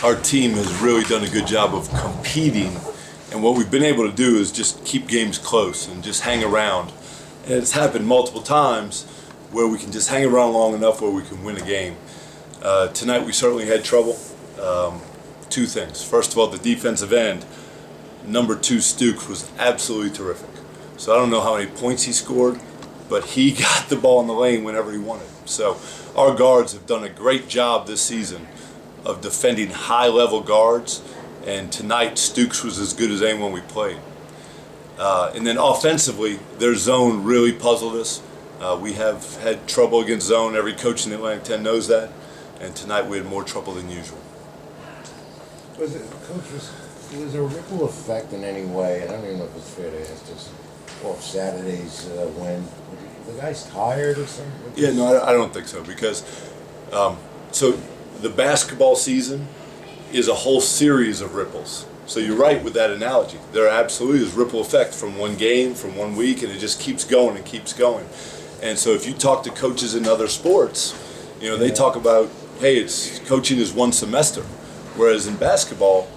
our team has really done a good job of competing, and what we've been able to do is just keep games close and just hang around. And it's happened multiple times where we can just hang around long enough where we can win a game. Tonight we certainly had trouble. Two things. First of all, the defensive end, number 2 Stooks, was absolutely terrific. So I don't know how many points he scored, but he got the ball in the lane whenever he wanted. So our guards have done a great job this season of defending high-level guards, and tonight Stooks was as good as anyone we played. And then offensively, their zone really puzzled us. We have had trouble against zone. Every coach in the Atlantic 10 knows that, and tonight we had more trouble than usual. Was there a ripple effect in any way? I don't even know if it's fair to ask this. Off Saturday's win, were the guys tired or something? Yeah, no, I don't think so, because so the basketball season is a whole series of ripples. So you're right with that analogy. There absolutely is ripple effect from one game, from one week, and it just keeps going and keeps going. And so if you talk to coaches in other sports, you know, they talk about, hey, it's coaching is one semester. Whereas in basketball,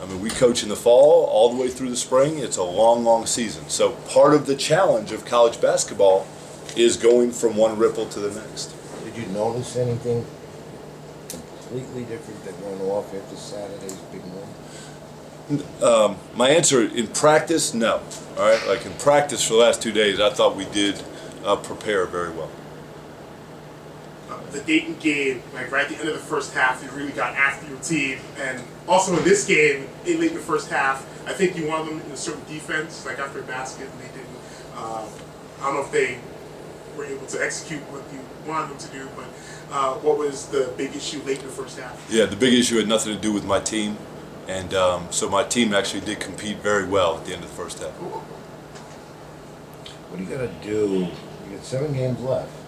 I mean, we coach in the fall all the way through the spring. It's a long, long season. So part of the challenge of college basketball is going from one ripple to the next. Did you notice anything completely different that went off after Saturday's big win? My answer, in practice, no. All right, like in practice for the last 2 days, I thought we did prepare very well. The Dayton game, like right at the end of the first half, you really got after your team, and also in this game, late in the first half, I think you wanted them in a certain defense, like after a basket, and they didn't. I don't know if they were able to execute what you wanted them to do, but what was the big issue late in the first half? Yeah, the big issue had nothing to do with my team, and so my team actually did compete very well at the end of the first half. What do you got to do? You got 7 games left.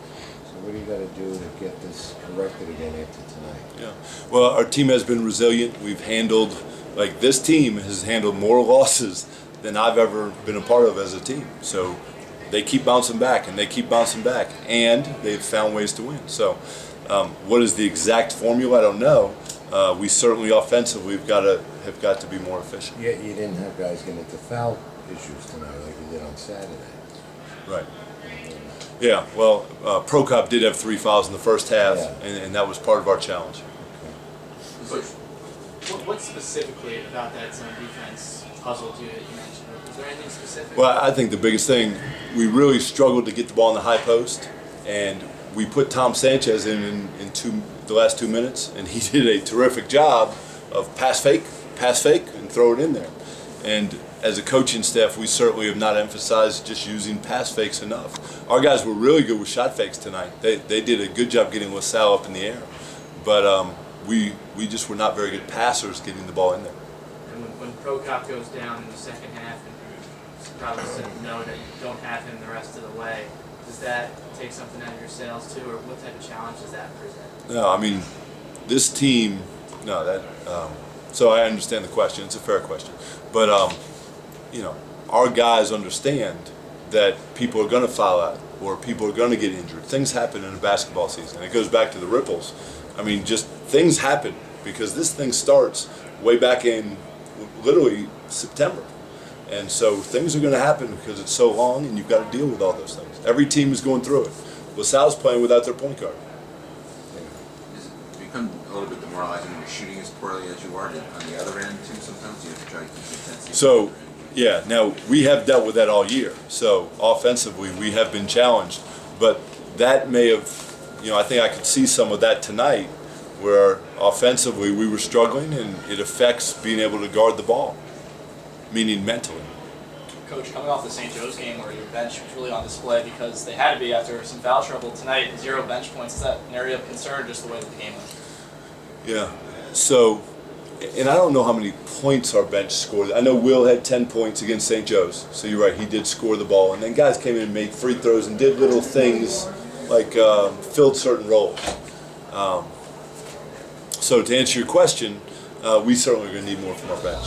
What do you got to do to get this corrected again after tonight? Yeah, well, our team has been resilient. We've handled, like this team has handled more losses than I've ever been a part of as a team. So they keep bouncing back and they keep bouncing back, and they've found ways to win. So what is the exact formula? I don't know. We certainly offensively have got to be more efficient. Yeah, you didn't have guys get into foul issues tonight like you did on Saturday. Right. Yeah, well, Prokop did have 3 fouls in the first half, and that was part of our challenge. So, what specifically about that zone defense puzzled you that you mentioned? Was there anything specific? Well, I think the biggest thing, we really struggled to get the ball in the high post, and we put Tom Sanchez in the last 2 minutes, and he did a terrific job of pass fake, and throw it in there. And as a coaching staff, we certainly have not emphasized just using pass fakes enough. Our guys were really good with shot fakes tonight. They did a good job getting Salle up in the air. But we just were not very good passers getting the ball in there. And when Prokop goes down in the second half, and you probably said no that you don't have him the rest of the way, does that take something out of your sails too, or what type of challenge does that present? No, I mean, this team, so I understand the question. It's a fair question. But, you know, our guys understand that people are going to foul out or people are going to get injured. Things happen in a basketball season. It goes back to the ripples. I mean, just things happen because this thing starts way back in literally September. And so things are going to happen because it's so long, and you've got to deal with all those things. Every team is going through it. LaSalle's playing without their point guard. Does it become a little bit demoralizing when you're shooting as poorly as you are on the other end, too, sometimes? You have to try to keep the intensity. So, yeah, now we have dealt with that all year. So offensively, we have been challenged. But that may have, you know, I think I could see some of that tonight where offensively we were struggling, and it affects being able to guard the ball, meaning mentally. Coach, coming off the St. Joe's game where your bench was really on display because they had to be after some foul trouble tonight, 0 bench points, is that an area of concern, just the way that the game went? Yeah. So, and I don't know how many points our bench scored. I know Will had 10 points against St. Joe's, so you're right, he did score the ball. And then guys came in and made free throws and did little things like filled certain roles. So to answer your question, we certainly are going to need more from our bench.